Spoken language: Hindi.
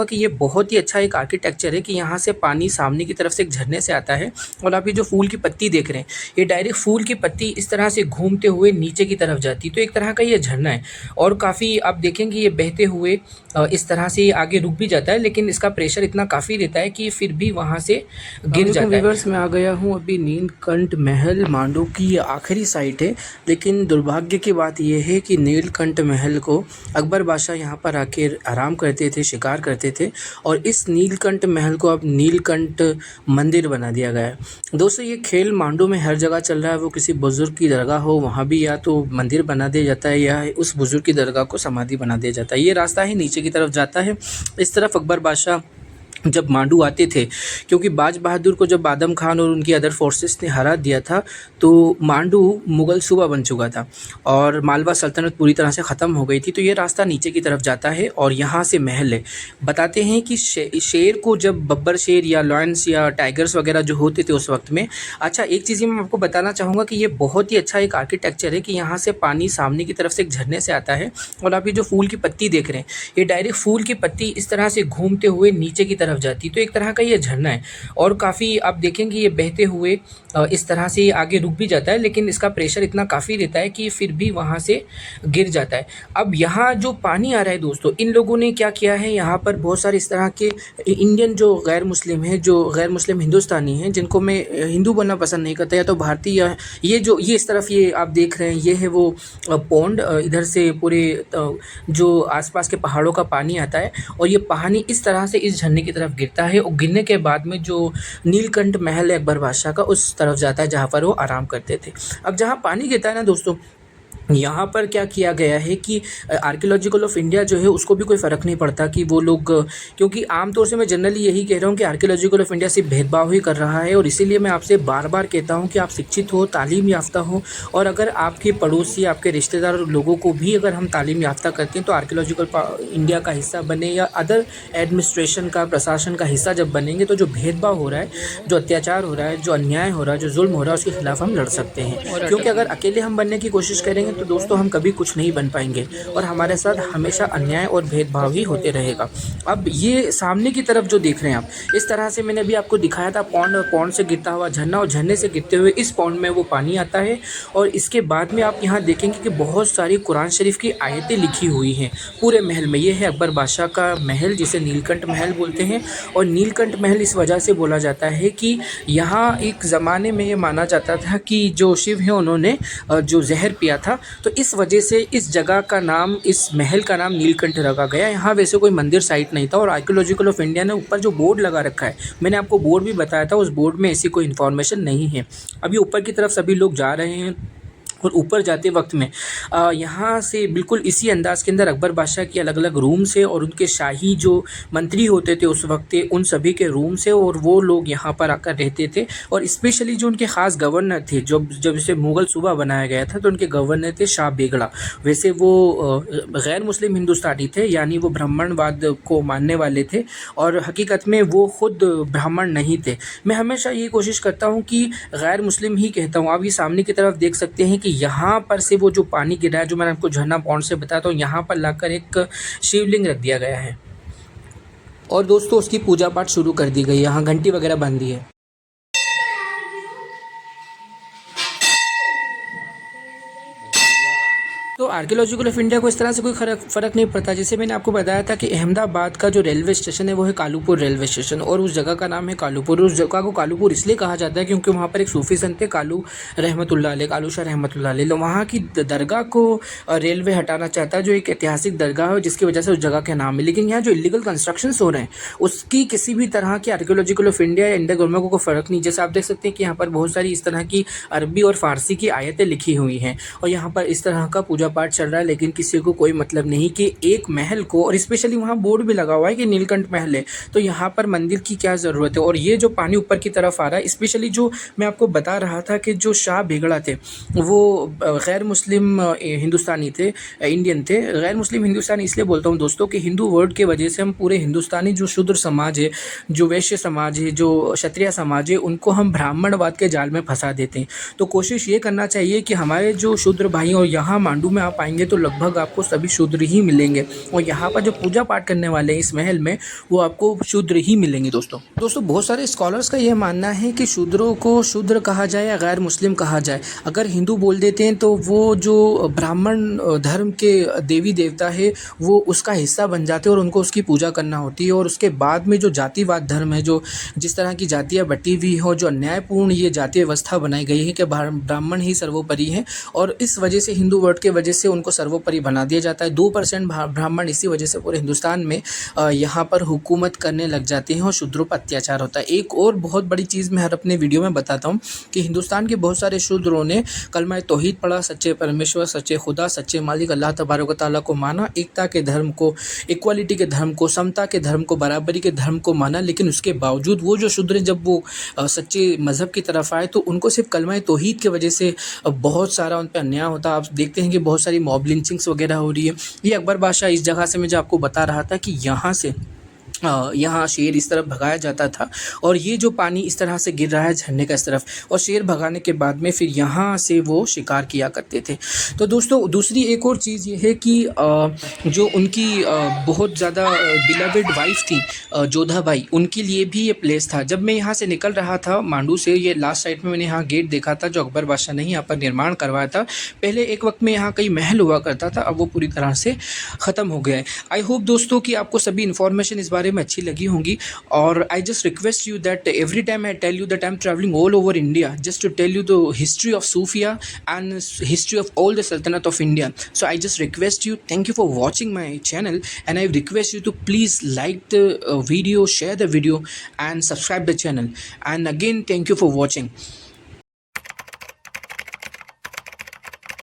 कि ये बहुत ही अच्छा एक आर्किटेक्चर है कि यहाँ से पानी सामने की तरफ से एक झरने से आता है और आप ये जो फूल की पत्ती देख रहे हैं, ये डायरेक्ट फूल की पत्ती इस तरह से घूमते हुए नीचे की तरफ जाती है। तो एक तरह का ये झरना है और काफ़ी आप देखेंगे ये बहते हुए इस तरह से ये आगे रुक भी जाता है, लेकिन इसका प्रेशर इतना काफ़ी रहता है कि फिर भी वहाँ से गिर जाता है। व्यूअर्स, मैं आ गया हूँ अभी नीलकंठ महल मांडू की ये आखिरी साइट है, लेकिन दुर्भाग्य की बात यह है कि नीलकंठ महल को अकबर बादशाह यहाँ पर आके आराम करते थे, शिकार करते थे और इस नीलकंठ महल को अब नीलकंठ मंदिर बना दिया गया है। दोस्तों, ये खेल मांडू में हर जगह चल रहा है। वो किसी बुज़ुर्ग की दरगाह हो, वहाँ भी या तो मंदिर बना दिया जाता है या उस बुज़ुर्ग की दरगाह को समाधि बना दिया जाता है। ये रास्ता ही नीचे की तरफ जाता है। इस तरफ अकबर बादशाह जब मांडू आते थे, क्योंकि बाज बहादुर को जब आदम खान और उनकी अदर फोर्सेस ने हरा दिया था, तो मांडू मुग़ल सूबा बन चुका था और मालवा सल्तनत पूरी तरह से ख़त्म हो गई थी। तो ये रास्ता नीचे की तरफ जाता है और यहाँ से महल है। बताते हैं कि शेर को जब बब्बर शेर या लॉयंस या टाइगर्स वगैरह जो होते थे उस वक्त में। अच्छा, एक चीज़ मैं आपको बताना चाहूँगा कि ये बहुत ही अच्छा एक आर्किटेक्चर है कि यहाँ से पानी सामने की तरफ से एक झरने से आता है और आप ये जो फूल की पत्ती देख रहे हैं, ये डायरेक्ट फूल की पत्ती इस तरह से घूमते हुए नीचे की तरफ जाती। तो एक तरह का ये झरना है और काफ़ी आप देखेंगे ये बहते हुए इस तरह से आगे रुक भी जाता है, लेकिन इसका प्रेशर इतना काफ़ी रहता है कि फिर भी वहाँ से गिर जाता है। अब यहाँ जो पानी आ रहा है दोस्तों, इन लोगों ने क्या किया है, यहाँ पर बहुत सारे इस तरह के इंडियन जो गैर मुस्लिम हैं, जो गैर मुस्लिम हिंदुस्तानी हैं, जिनको मैं हिंदू बनना पसंद नहीं करता या तो भारतीय, या ये इस तरफ ये आप देख रहे हैं, ये है वो पौंड, इधर से पूरे जो आसपास के पहाड़ों का पानी आता है और ये पानी इस तरह से इस झरने की तरफ गिरता है और गिरने के बाद में जो नीलकंठ महल है अकबर बादशाह का, उस तरफ जाता है जहाँ पर वो आराम करते थे। अब जहाँ पानी गिरता है ना दोस्तों, यहाँ पर क्या किया गया है कि आर्कियोलॉजिकल ऑफ इंडिया जो है उसको भी कोई फ़र्क नहीं पड़ता कि वो लोग, क्योंकि आमतौर से मैं जनरली यही कह रहा हूँ कि आर्कियोलॉजिकल ऑफ इंडिया सिर्फ भेदभाव ही कर रहा है और इसीलिए मैं आपसे बार बार कहता हूँ कि आप शिक्षित हो, तालीम याफ्ता हो और अगर आपके पड़ोसी, आपके रिश्तेदार लोगों को भी अगर हम तालीम याफ्ता करते हैं तो आर्कियोलॉजिकल इंडिया का हिस्सा बने या अदर एडमिनिस्ट्रेशन का, प्रशासन का हिस्सा जब बनेंगे तो जो भेदभाव हो रहा है, जो अत्याचार हो रहा है, जो अन्याय हो रहा है, जो जुल्म हो रहा है, उसके खिलाफ हम लड़ सकते हैं। क्योंकि अगर अकेले हम बनने की कोशिश करेंगे तो दोस्तों हम कभी कुछ नहीं बन पाएंगे और हमारे साथ हमेशा अन्याय और भेदभाव ही होते रहेगा। अब ये सामने की तरफ जो देख रहे हैं आप, इस तरह से मैंने अभी आपको दिखाया था पौंड, और पौंड से गिरता हुआ झरना और झरने से गिरते हुए इस पौंड में वो पानी आता है और इसके बाद में आप यहाँ देखेंगे कि बहुत सारी कुरान शरीफ की आयतें लिखी हुई हैं पूरे महल में। ये है अकबर बादशाह का महल जिसे नीलकंठ महल बोलते हैं और नीलकंठ महल इस वजह से बोला जाता है कि यहाँ एक ज़माने में ये माना जाता था कि जो शिव हैं उन्होंने जो जहर पिया था, तो इस वजह से इस जगह का नाम, इस महल का नाम नीलकंठ रखा गया। यहाँ वैसे कोई मंदिर साइट नहीं था और आर्कियोलॉजिकल ऑफ इंडिया ने ऊपर जो बोर्ड लगा रखा है, मैंने आपको बोर्ड भी बताया था, उस बोर्ड में ऐसी कोई इन्फॉर्मेशन नहीं है। अभी ऊपर की तरफ सभी लोग जा रहे हैं और ऊपर जाते वक्त में यहाँ से बिल्कुल इसी अंदाज़ के अंदर अकबर बादशाह की अलग अलग रूम्स है और उनके शाही जो मंत्री होते थे उस वक्त, उन सभी के रूम्स है और वो लोग यहाँ पर आकर रहते थे। और स्पेशली जो उनके ख़ास गवर्नर थे, जब इसे मुग़ल सूबा बनाया गया था तो उनके गवर्नर थे शाह बेगड़ा। वैसे वो गैर मुस्लिम हिंदुस्तानी थे, यानी वो ब्राह्मणवाद को मानने वाले थे और हकीकत में वो ख़ुद ब्राह्मण नहीं थे। मैं हमेशा ये कोशिश करता हूँ कि गैर मुस्लिम ही कहता हूँ। आप ये सामने की तरफ देख सकते हैं कि यहाँ पर से वो जो पानी गिरा है, जो मैंने आपको झरना पौंड से बताता हूँ, यहाँ पर लाकर एक शिवलिंग रख दिया गया है और दोस्तों उसकी पूजा पाठ शुरू कर दी गई है। यहाँ घंटी वगैरह बंद दी है। तो आर्कियोलॉजिकल ऑफ इंडिया को इस तरह से कोई फ़र्क नहीं पड़ता। जैसे मैंने आपको बताया था कि अहमदाबाद का जो रेलवे स्टेशन है वो है कालूपुर रेलवे स्टेशन और उस जगह का नाम है कालूपुर। उस जगह को कालूपुर इसलिए कहा जाता है क्योंकि वहाँ पर एक सूफ़ी संत थे कालू रहमतुल्लाह अलैह, कालू शाह रहमतुल्लाह अलैह। तो वहाँ की दरगाह को रेलवे हटाना चाहता है, जो एक ऐतिहासिक दरगाह है जिसकी वजह से उस जगह का नाम है। लेकिन यहाँ जो इलीगल कंस्ट्रक्शंस हो रहे हैं उसकी किसी भी तरह की आर्कियोलॉजिकल ऑफ इंडिया या इंडिया गवर्नमेंट को फ़र्क नहीं। जैसे आप देख सकते हैं कि यहाँ पर बहुत सारी इस तरह की अरबी और फ़ारसी की आयतें लिखी हुई हैं और यहाँ पर इस तरह का पूजा पाठ चल रहा है, लेकिन किसी को कोई मतलब नहीं कि एक महल को, और स्पेशली वहाँ बोर्ड भी लगा हुआ है कि नीलकंठ महल है, तो यहाँ पर मंदिर की क्या ज़रूरत है। और ये जो पानी ऊपर की तरफ आ रहा है, स्पेशली जो मैं आपको बता रहा था कि जो शाह बेगड़ा थे वो गैर मुस्लिम हिंदुस्तानी थे, इंडियन थे। गैर मुस्लिम हिंदुस्तानी इसलिए बोलता हूँ दोस्तों कि हिंदू वर्ड के वजह से हम पूरे हिंदुस्तानी जो शूद्र समाज है, जो वैश्य समाज है, जो क्षत्रिय समाज है, उनको हम ब्राह्मणवाद के जाल में फंसा देते हैं। तो कोशिश ये करना चाहिए कि हमारे जो शूद्र भाई, और यहाँ मांडू में आप आप आएंगे तो लगभग आपको सभी शूद्र ही मिलेंगे, और यहाँ पर जो पूजा पाठ करने वाले हैं इस महल में वो आपको शूद्र ही मिलेंगे। दोस्तों बहुत सारे स्कॉलर्स का यह मानना है कि शूद्रों को शूद्र कहा जाए या गैर मुस्लिम कहा जाए। अगर हिंदू बोल देते हैं तो वो जो ब्राह्मण धर्म के देवी देवता है वो उसका हिस्सा बन जाते हैं और उनको उसकी पूजा करना होती है। और उसके बाद में जो जातिवाद धर्म है, जो जिस तरह की जातियाँ बटी हुई हो, जो अन्यायपूर्ण ये जातीय व्यवस्था बनाई गई है कि ब्राह्मण ही सर्वोपरि है, और इस वजह से हिंदू वर्ड के वजह से उनको सर्वोपरि बना दिया जाता है। 2% ब्राह्मण इसी वजह से पूरे हिंदुस्तान में यहाँ पर हुकूमत करने लग जाते हैं और शूद्रों पर अत्याचार होता है। एक और बहुत बड़ी चीज़ मैं हर अपने वीडियो में बताता हूँ कि हिंदुस्तान के बहुत सारे शूद्रों ने कलमा तौहीद पढ़ा, सच्चे परमेश्वर, सच्चे खुदा, सच्चे मालिक अल्लाह तबारक व तआला को माना, एकता के धर्म को, इक्वालिटी के धर्म को, समता के धर्म को, बराबरी के धर्म को माना। लेकिन उसके बावजूद वो जो शूद्र जब वो सच्चे मज़हब की तरफ आए तो उनको सिर्फ कलमा तौहीद की वजह से बहुत सारा उन पर अन्याय होता। आप देखते हैं कि बहुत सारी मॉब लिंचिंग्स वगैरह हो रही है। ये अकबर बादशाह इस जगह से मैं जो आपको बता रहा था कि यहाँ शेर इस तरफ भगाया जाता था, और ये जो पानी इस तरह से गिर रहा है झरने का इस तरफ, और शेर भगाने के बाद में फिर यहाँ से वो शिकार किया करते थे। तो दोस्तों दूसरी एक और चीज़ ये है कि जो उनकी बहुत ज़्यादा बिलवेड वाइफ थी जोधाबाई, उनके लिए भी ये प्लेस था। जब मैं यहाँ से निकल रहा था मांडू से, ये लास्ट साइड में मैंने यहाँ गेट देखा था जो अकबर बादशाह ने यहाँ पर निर्माण करवाया था। पहले एक वक्त में यहाँ कई महल हुआ करता था, अब वो पूरी तरह से ख़त्म हो गया है। आई होप दोस्तों कि आपको सभी इन्फॉर्मेशन इस बारे में अच्छी लगी होंगी, और I just request you that every time I tell you that I am travelling all over India just to tell you the history of सूफिया and history of all the सल्तनत of India. So I just request you, thank you for watching my channel, and I request you to please like the video, share the video and subscribe the channel, and again thank you for watching.